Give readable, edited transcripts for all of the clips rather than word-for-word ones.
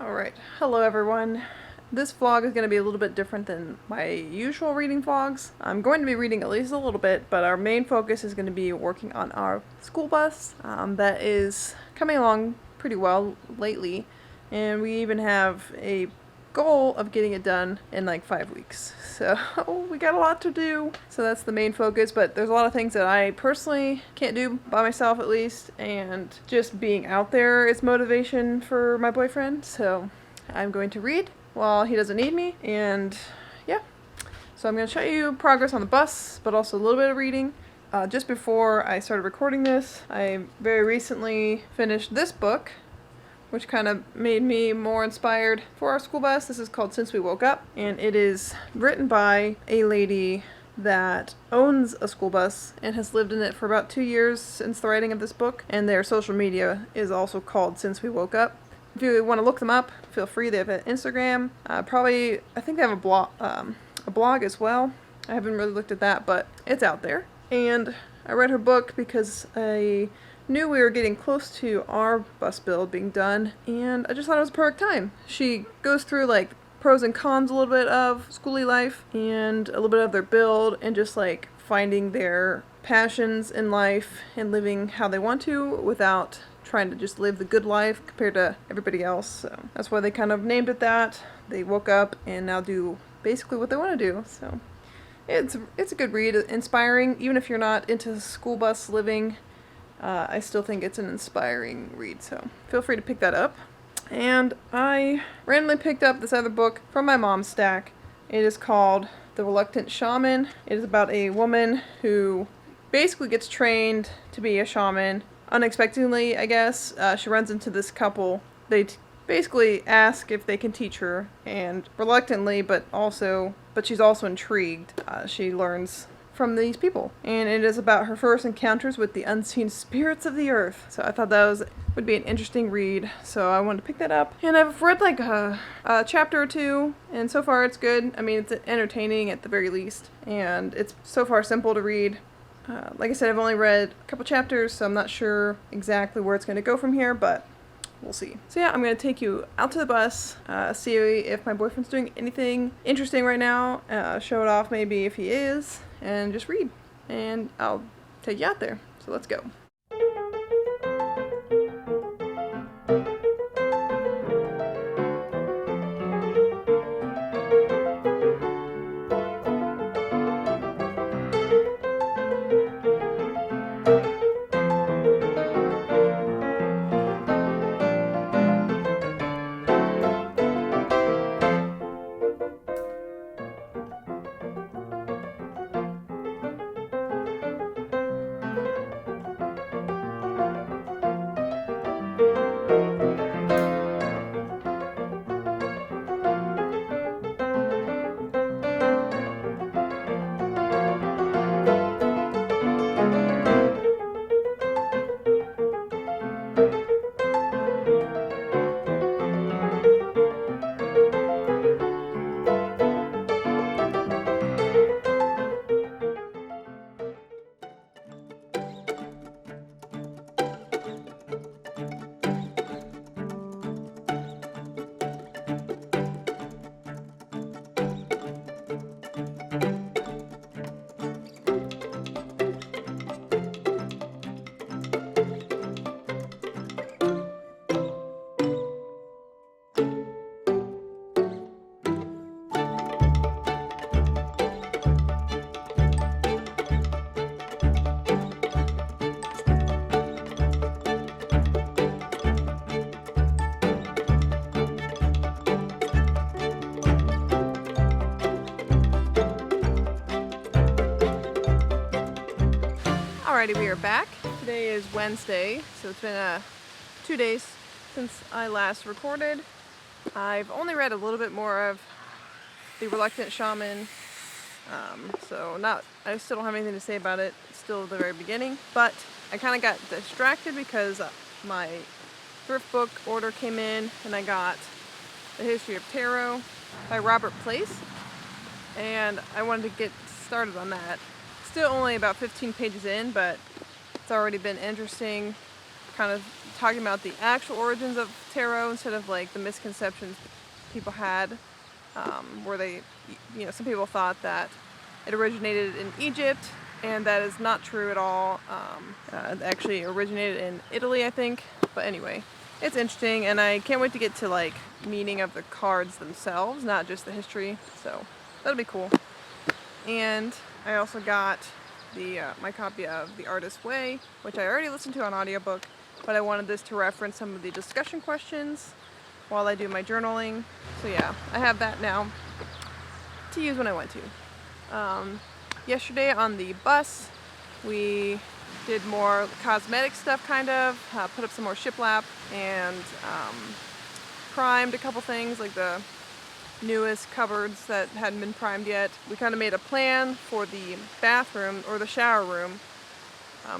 Alright, hello everyone. This vlog is going to be a little bit different than my usual reading vlogs. I'm going to be reading at least a little bit, but our main focus is going to be working on our school bus. That is coming along pretty well lately, and we even have a goal of getting it done in like 5 weeks. So we got a lot to do. So that's the main focus, but there's a lot of things that I personally can't do by myself at least, and just being out there is motivation for my boyfriend. So I'm going to read while he doesn't need me, and yeah. So I'm going to show you progress on the bus, but also a little bit of reading. Just before I started recording this, I very recently finished this book, which kind of made me more inspired for our school bus. This is called Since We Woke Up, and it is written by a lady that owns a school bus and has lived in it for about 2 years since the writing of this book, and their social media is also called Since We Woke Up. If you want to look them up, feel free. They have an Instagram. I think they have a blog as well. I haven't really looked at that, but it's out there. And I read her book because I knew we were getting close to our bus build being done, and I just thought it was a perfect time. She goes through like pros and cons a little bit of schooly life and a little bit of their build, and just like finding their passions in life and living how they want to without trying to just live the good life compared to everybody else. So that's why they kind of named it that. They woke up and now do basically what they want to do. So it's a good read, inspiring. Even if you're not into school bus living, I still think it's an inspiring read, so feel free to pick that up. And I randomly picked up this other book from my mom's stack. It is called The Reluctant Shaman. It is about a woman who basically gets trained to be a shaman unexpectedly, I guess. She runs into this couple. They basically ask if they can teach her, and reluctantly, but she's also intrigued. She learns from these people, and it is about her first encounters with the unseen spirits of the earth. So I thought that would be an interesting read, so I wanted to pick that up. And I've read like a chapter or two, and so far it's good. I mean, it's entertaining at the very least, and it's so far simple to read. Like I said, I've only read a couple chapters, so I'm not sure exactly where it's going to go from here, but we'll see. So yeah, I'm going to take you out to the bus, see if my boyfriend's doing anything interesting right now, show it off maybe if he is, and just read. And I'll take you out there. So let's go. Alrighty, we are back. Today is Wednesday, so it's been 2 days since I last recorded. I've only read a little bit more of The Reluctant Shaman, I still don't have anything to say about it. It's still at the very beginning, but I kind of got distracted because my thrift book order came in, and I got The History of Tarot by Robert Place, and I wanted to get started on that. Still only about 15 pages in, but it's already been interesting kind of talking about the actual origins of tarot instead of like the misconceptions people had, where they, some people thought that it originated in Egypt, and that is not true at all. It actually originated in Italy, I think. But anyway, it's interesting, and I can't wait to get to like meaning of the cards themselves, not just the history. So that'll be cool. And I also got my copy of The Artist's Way, which I already listened to on audiobook, but I wanted this to reference some of the discussion questions while I do my journaling. So yeah, I have that now to use when I want to. Yesterday on the bus, we did more cosmetic stuff, kind of. Put up some more shiplap and primed a couple things, like the newest cupboards that hadn't been primed yet. We kind of made a plan for the bathroom or the shower room,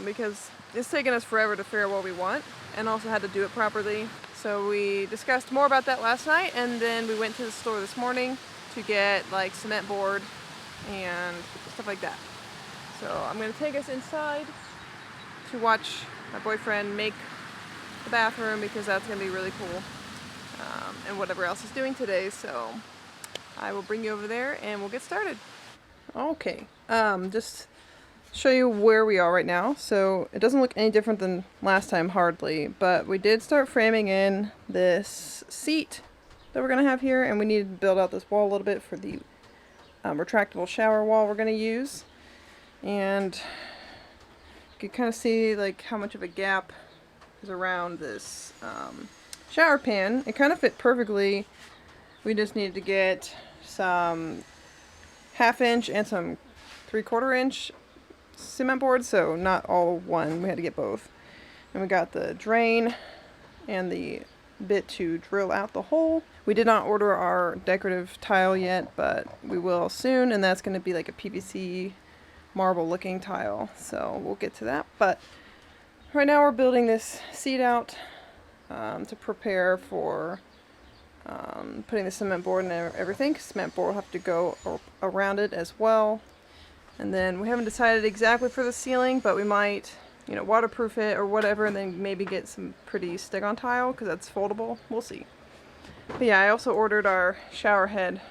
because it's taken us forever to figure out what we want, and also had to do it properly. So we discussed more about that last night, and then we went to the store this morning to get like cement board and stuff like that. So I'm going to take us inside to watch my boyfriend make the bathroom, because that's going to be really cool, and whatever else he's doing today. So I will bring you over there and we'll get started. Okay, just show you where we are right now. So it doesn't look any different than last time, hardly, but we did start framing in this seat that we're going to have here, and we needed to build out this wall a little bit for the retractable shower wall we're going to use. And you can kind of see like how much of a gap is around this shower pan. It kind of fit perfectly. We just needed to get some 1/2 inch and some 3/4 inch cement board, so not all one, we had to get both. And we got the drain and the bit to drill out the hole. We did not order our decorative tile yet, but we will soon, and that's going to be like a PVC marble looking tile, so we'll get to that. But right now we're building this seat out to prepare for putting the cement board and everything. Cement board will have to go around it as well. And then we haven't decided exactly for the ceiling, but we might, waterproof it or whatever, and then maybe get some pretty stick-on tile, because that's foldable. We'll see. But yeah, I also ordered our shower head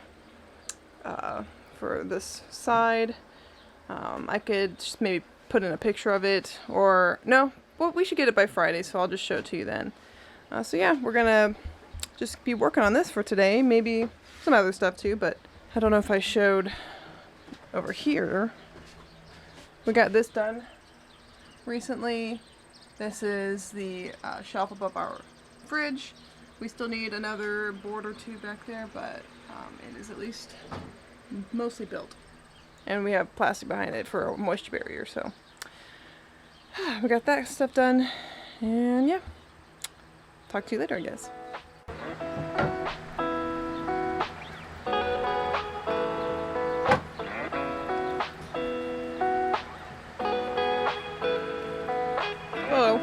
for this side. I could just maybe put in a picture of it, or no, well, we should get it by Friday, so I'll just show it to you then. So yeah, we're gonna just be working on this for today, maybe some other stuff too, but I don't know if I showed over here. We got this done recently. This is the shelf above our fridge. We still need another board or two back there, but it is at least mostly built. And we have plastic behind it for a moisture barrier, so we got that stuff done. And yeah, talk to you later, I guess. Hello.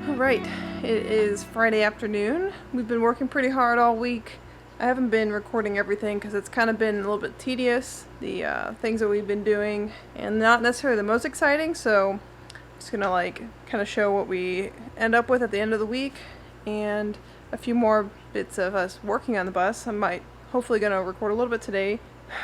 Alright, it is Friday afternoon. We've been working pretty hard all week. I haven't been recording everything because it's kind of been a little bit tedious, the things that we've been doing, and not necessarily the most exciting, so I'm just gonna kind of show what we end up with at the end of the week, and a few more bits of us working on the bus. Hopefully gonna record a little bit today.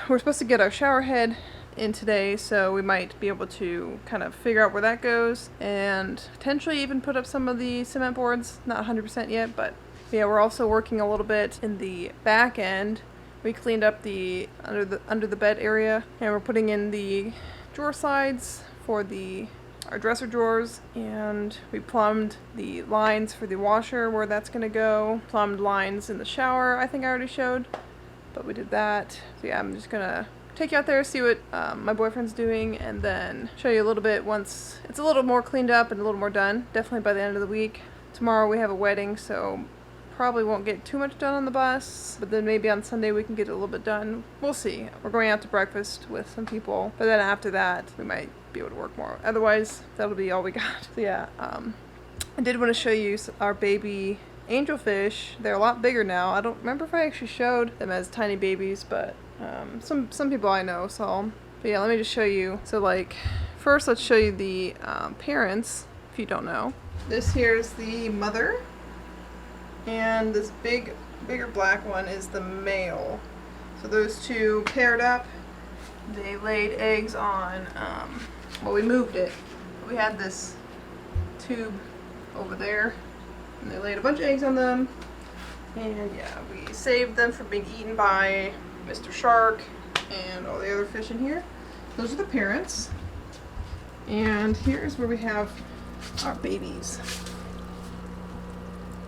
We're supposed to get our shower head in today, so we might be able to kind of figure out where that goes and potentially even put up some of the cement boards. Not 100% yet, but But yeah, we're also working a little bit in the back end. We cleaned up the under the bed area, and we're putting in the drawer slides for our dresser drawers, and we plumbed the lines for the washer where that's gonna go. Plumbed lines in the shower, I think I already showed, but we did that. So yeah, I'm just gonna take you out there, see what my boyfriend's doing, and then show you a little bit once it's a little more cleaned up and a little more done. Definitely by the end of the week. Tomorrow we have a wedding, so probably won't get too much done on the bus, but then maybe on Sunday we can get a little bit done. We'll see. We're going out to breakfast with some people, but then after that we might be able to work more. Otherwise, that'll be all we got. So yeah, I did want to show you our baby angelfish. They're a lot bigger now. I don't remember if I actually showed them as tiny babies, but some people I know saw them. But yeah, let me just show you. So like, first let's show you the parents, if you don't know. This here's the mother, and this bigger black one is the male. So those two paired up. They laid eggs on, well, we moved it. We had this tube over there, and they laid a bunch of eggs on them. And yeah, we saved them from being eaten by Mr. Shark and all the other fish in here. Those are the parents. And here's where we have our babies.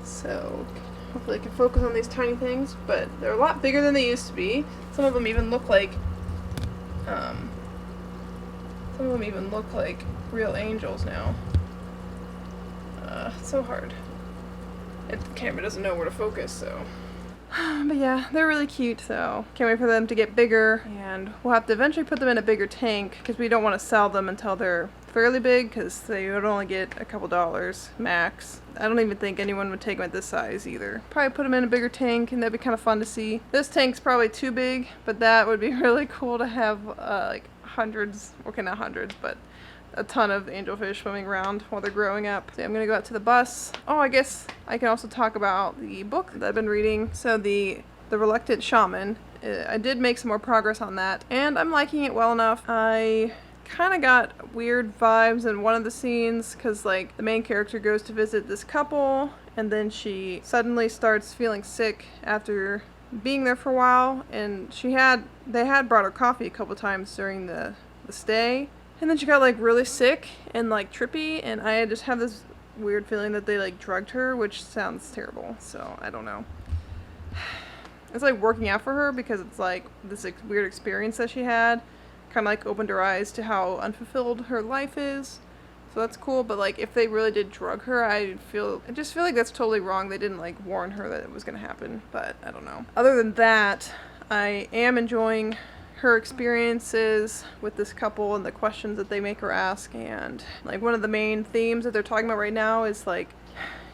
So hopefully I can focus on these tiny things, but they're a lot bigger than they used to be. Some of them even look like real angels now. It's so hard. The camera doesn't know where to focus, so. But yeah, they're really cute, so can't wait for them to get bigger, and we'll have to eventually put them in a bigger tank because we don't want to sell them until they're fairly big, because they would only get a couple dollars max. I don't even think anyone would take them at this size either. Probably put them in a bigger tank, and that'd be kind of fun to see. This tank's probably too big, but that would be really cool to have like hundreds, okay, not hundreds, but a ton of angelfish swimming around while they're growing up. So I'm gonna go out to the bus. Oh, I guess I can also talk about the book that I've been reading. So the Reluctant Shaman. I did make some more progress on that, and I'm liking it well enough. I kind of got weird vibes in one of the scenes because like the main character goes to visit this couple, and then she suddenly starts feeling sick after being there for a while, and they had brought her coffee a couple times during the stay. And then she got like really sick and like trippy, and I just have this weird feeling that they like drugged her, which sounds terrible, so I don't know. It's like working out for her because it's like this weird experience that she had kind of like opened her eyes to how unfulfilled her life is. So that's cool, but like if they really did drug her, I just feel like that's totally wrong. They didn't like warn her that it was going to happen, but I don't know. Other than that, I am enjoying her experiences with this couple and the questions that they make her ask, and like one of the main themes that they're talking about right now is like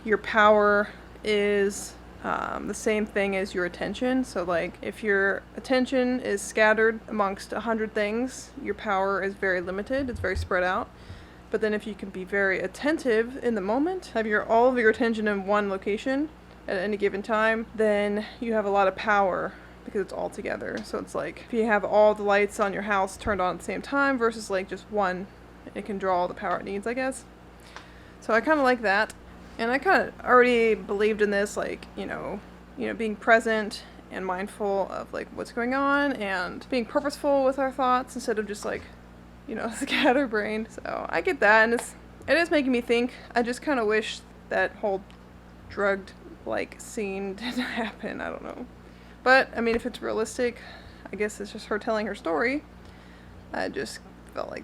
your power is the same thing as your attention. So like if your attention is scattered amongst 100 things, your power is very limited, it's very spread out. But then if you can be very attentive in the moment, have all of your attention in one location at any given time, then you have a lot of power because it's all together. So it's like if you have all the lights on your house turned on at the same time versus like just one, it can draw all the power it needs, I guess. So I kind of like that. And I kind of already believed in this, like, you know, being present and mindful of like what's going on and being purposeful with our thoughts instead of just like, scatterbrained. So I get that, and it is making me think. I just kind of wish that whole drugged like scene didn't happen. I don't know. But, I mean, if it's realistic, I guess it's just her telling her story. I just felt like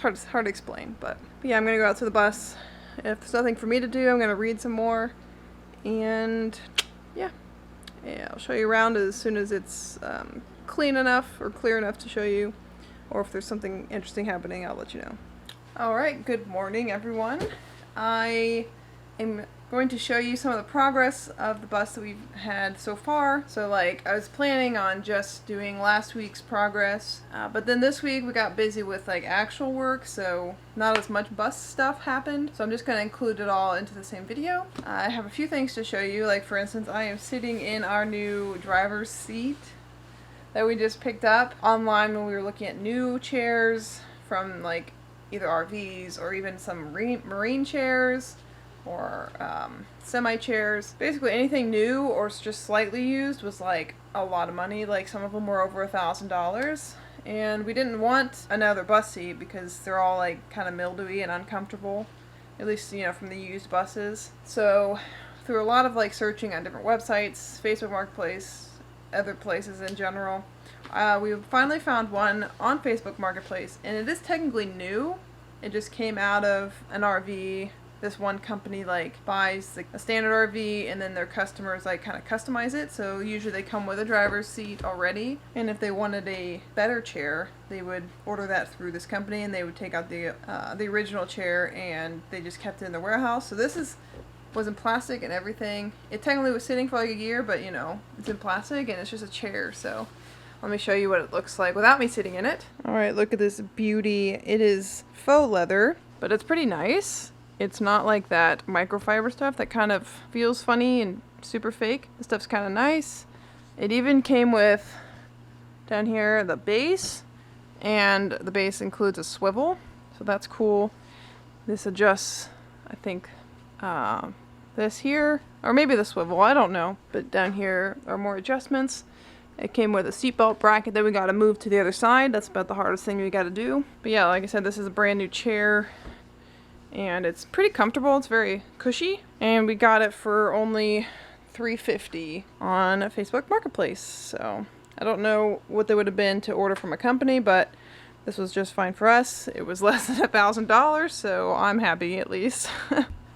it's hard to explain, but yeah, I'm going to go out to the bus. If there's nothing for me to do, I'm going to read some more, and yeah, I'll show you around as soon as it's clean enough or clear enough to show you, or if there's something interesting happening, I'll let you know. Alright, good morning, everyone. I am going to show you some of the progress of the bus that we've had so far. So like I was planning on just doing last week's progress, but then this week we got busy with like actual work, so not as much bus stuff happened. So I'm just going to include it all into the same video. I have a few things to show you, like for instance I am sitting in our new driver's seat that we just picked up online when we were looking at new chairs from like either RVs or even some marine chairs. or semi chairs. Basically anything new or just slightly used was like a lot of money. Like some of them were over $1,000. And we didn't want another bus seat because they're all like kind of mildewy and uncomfortable, at least, you know, from the used buses. So through a lot of like searching on different websites, Facebook Marketplace, other places in general, we finally found one on Facebook Marketplace, and it is technically new. It just came out of an RV. This one company like buys like a standard RV, and then their customers like kind of customize it. So usually they come with a driver's seat already, and if they wanted a better chair, they would order that through this company, and they would take out the original chair, and they just kept it in the warehouse. So this was in plastic and everything. It technically was sitting for like a year, but you know, it's in plastic and it's just a chair. So let me show you what it looks like without me sitting in it. Alright, look at this beauty. It is faux leather, but it's pretty nice. It's not like that microfiber stuff that kind of feels funny and super fake. This stuff's kind of nice. It even came with, down here, the base, and the base includes a swivel, so that's cool. This adjusts, I think, this here, or maybe the swivel, I don't know. But down here are more adjustments. It came with a seatbelt bracket that we got to move to the other side. That's about the hardest thing we got to do. But yeah, like I said, this is a brand new chair, and it's pretty comfortable. It's very cushy, and we got it for only $350 on Facebook Marketplace. So I don't know what they would have been to order from a company, but this was just fine for us. It was less than $1,000, so I'm happy at least.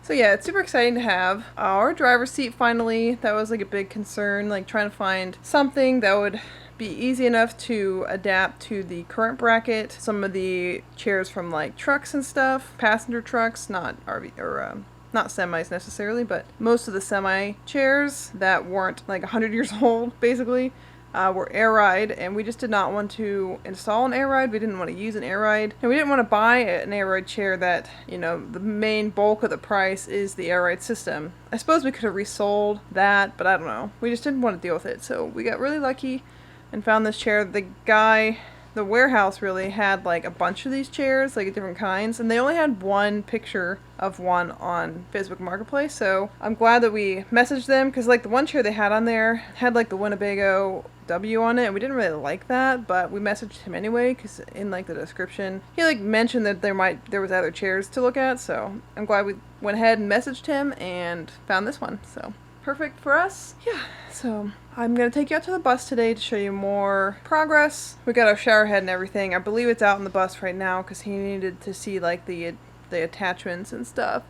So yeah, it's super exciting to have our driver's seat finally. That was like a big concern, like trying to find something that would be easy enough to adapt to the current bracket. Some of the chairs from like trucks and stuff, passenger trucks, not RV or not semis necessarily, but most of the semi chairs that weren't like 100 years old basically were air ride, and we just did not want to install an air ride. We didn't want to use an air ride, and we didn't want to buy an air ride chair that, you know, the main bulk of the price is the air ride system. I suppose we could have resold that, but I don't know. We just didn't want to deal with it, so we got really lucky and found this chair. The warehouse really had like a bunch of these chairs, like different kinds, and they only had one picture of one on Facebook Marketplace. So I'm glad that we messaged them, because like the one chair they had on there had like the Winnebago W on it, and we didn't really like that, but we messaged him anyway, because in like the description he like mentioned that there was other chairs to look at. So I'm glad we went ahead and messaged him and found this one. So perfect for us. Yeah, so I'm gonna take you out to the bus today to show you more progress. We got our shower head and everything. I believe it's out in the bus right now because he needed to see like the attachments and stuff.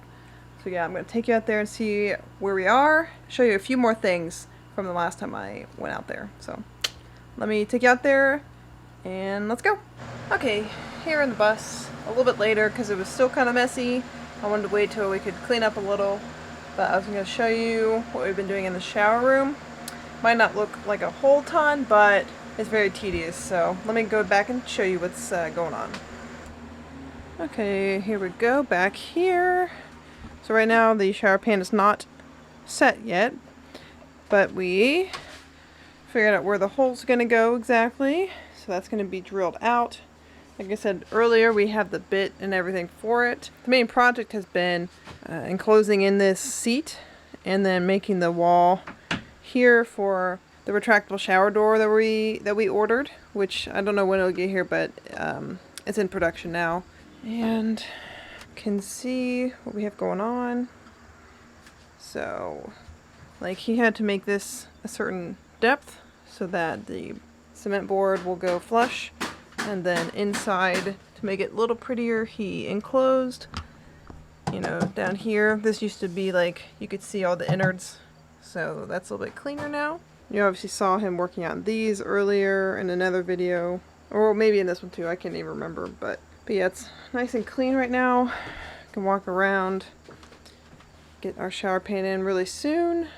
So yeah, I'm gonna take you out there and see where we are, show you a few more things from the last time I went out there. So let me take you out there and let's go. Okay, here in the bus a little bit later because it was still kind of messy. I wanted to wait till we could clean up a little, but I was going to show you what we've been doing in the shower room. Might not look like a whole ton, but it's very tedious, so let me go back and show you what's going on. Okay, here we go, back here. So right now the shower pan is not set yet, but we figured out where the hole's going to go exactly. So that's going to be drilled out. Like I said earlier, we have the bit and everything for it. The main project has been enclosing in this seat and then making the wall here for the retractable shower door that we ordered, which I don't know when it'll get here, but it's in production now. And you can see what we have going on. So like he had to make this a certain depth so that the cement board will go flush. And then inside, to make it a little prettier, he enclosed, you know, down here. This used to be like, you could see all the innards. So that's a little bit cleaner now. You obviously saw him working on these earlier in another video. Or maybe in this one too, I can't even remember. But yeah, it's nice and clean right now. We can walk around, get our shower pan in really soon.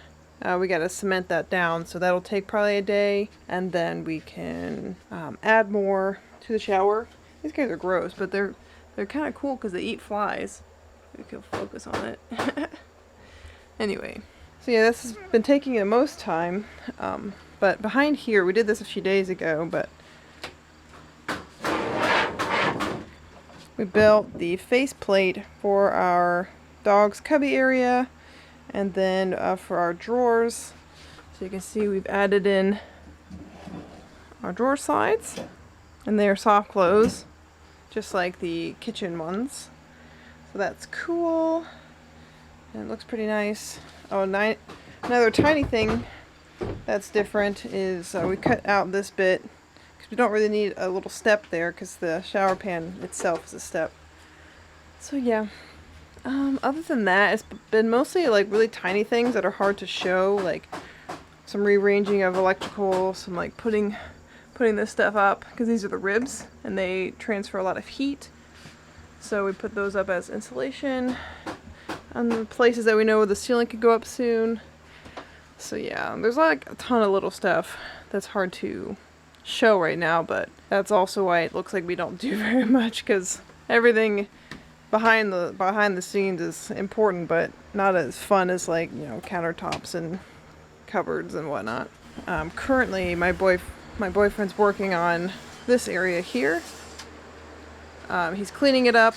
We gotta cement that down, so that'll take probably a day. And then we can add more to the shower. These guys are gross, but they're kind of cool because they eat flies. We can focus on it. Anyway, so yeah, this has been taking the most time. But behind here, we did this a few days ago, but we built the faceplate for our dog's cubby area. And then for our drawers, so you can see we've added in our drawer slides. And they are soft close, just like the kitchen ones. So that's cool. And it looks pretty nice. Oh, another tiny thing that's different is we cut out this bit because we don't really need a little step there because the shower pan itself is a step. So yeah. Other than that, it's been mostly like really tiny things that are hard to show, like some rearranging of electrical, some like putting this stuff up because these are the ribs and they transfer a lot of heat. So we put those up as insulation on the places that we know the ceiling could go up soon. So yeah, there's like a ton of little stuff that's hard to show right now, but that's also why it looks like we don't do very much because everything behind the scenes is important, but not as fun as like, you know, countertops and cupboards and whatnot. Currently, my boyfriend's working on this area here. He's cleaning it up.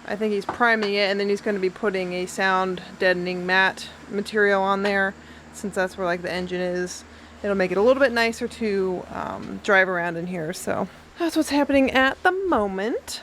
I think he's priming it, and then he's going to be putting a sound deadening mat material on there, since that's where like the engine is. It'll make it a little bit nicer to drive around in here. So that's what's happening at the moment.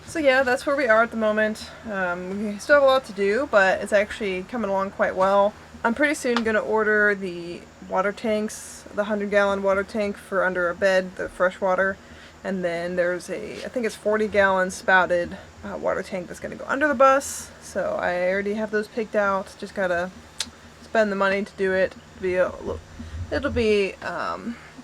So yeah, that's where we are at the moment. We still have a lot to do, but it's actually coming along quite well. I'm pretty soon going to order the water tanks, the 100-gallon water tank for under a bed, the fresh water. And then there's I think it's 40-gallon spouted water tank that's going to go under the bus. So I already have those picked out. Just got to spend the money to do it. It'll be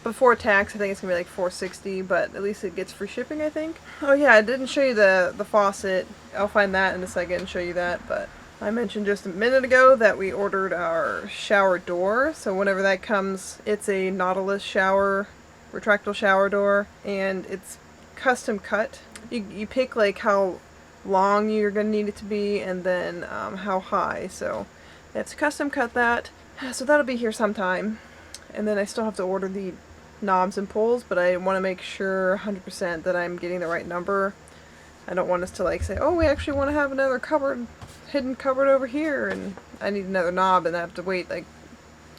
before tax, I think it's going to be like $4.60, but at least it gets free shipping, I think. Oh yeah, I didn't show you the faucet. I'll find that in a second and show you that, but I mentioned just a minute ago that we ordered our shower door. So whenever that comes, it's a Nautilus shower, retractable shower door, and it's custom cut. You pick like how long you're going to need it to be, and then how high. So it's custom cut that. So that'll be here sometime. And then I still have to order the knobs and pulls, but I want to make sure 100% that I'm getting the right number. I don't want us to like say, oh, we actually want to have another hidden cupboard over here, and I need another knob, and I have to wait like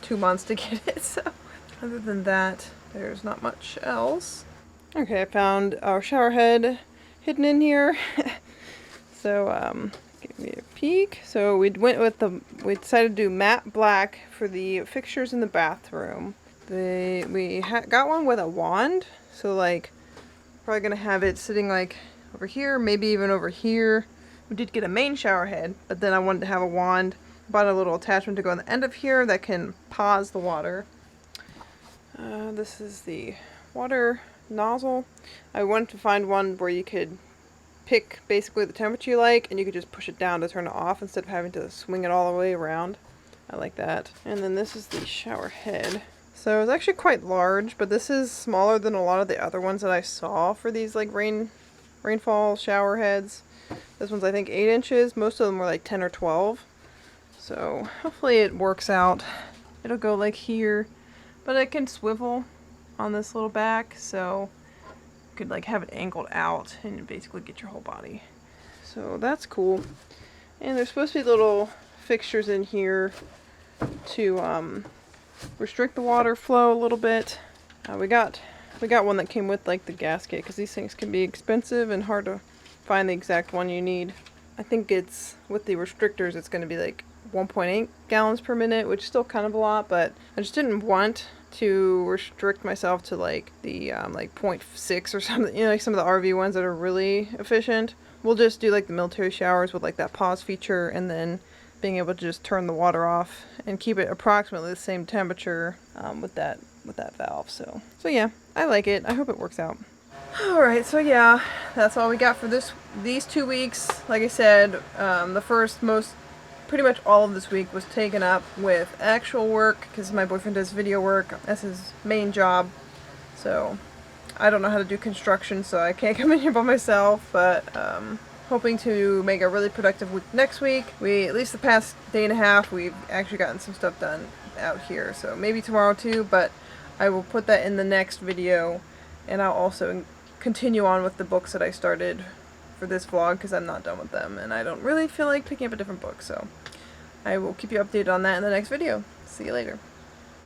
2 months to get it. So other than that, there's not much else. Okay, I found our shower head hidden in here. So give me a peek. So we decided to do matte black for the fixtures in the bathroom. We got one with a wand, so like probably gonna have it sitting like over here, maybe even over here. We did get a main shower head, but then I wanted to have a wand. Bought a little attachment to go on the end of here that can pause the water. This is the water nozzle. I wanted to find one where you could pick basically the temperature you like, and you could just push it down to turn it off instead of having to swing it all the way around. I like that. And then this is the shower head. So it's actually quite large, but this is smaller than a lot of the other ones that I saw for these like rainfall shower heads. This one's I think 8 inches. Most of them were like 10 or 12. So hopefully it works out. It'll go like here, but it can swivel on this little back, so you could like have it angled out and basically get your whole body. So that's cool. And there's supposed to be little fixtures in here to restrict the water flow a little bit. We got one that came with like the gasket, because these things can be expensive and hard to find the exact one you need. I think it's with the restrictors it's going to be like 1.8 gallons per minute, which is still kind of a lot, but I just didn't want to restrict myself to like the like 0.6 or something, you know, like some of the RV ones that are really efficient. We'll just do like the military showers with like that pause feature, and then being able to just turn the water off and keep it approximately the same temperature with that valve. So yeah, I like it. I hope it works out. Alright, so yeah, that's all we got for these 2 weeks. Like I said, pretty much all of this week was taken up with actual work, because my boyfriend does video work. That's his main job. So I don't know how to do construction, so I can't come in here by myself, but hoping to make a really productive week next week. At least the past day and a half, we've actually gotten some stuff done out here, so maybe tomorrow too, but I will put that in the next video, and I'll also continue on with the books that I started for this vlog because I'm not done with them, and I don't really feel like picking up a different book, so I will keep you updated on that in the next video. See you later.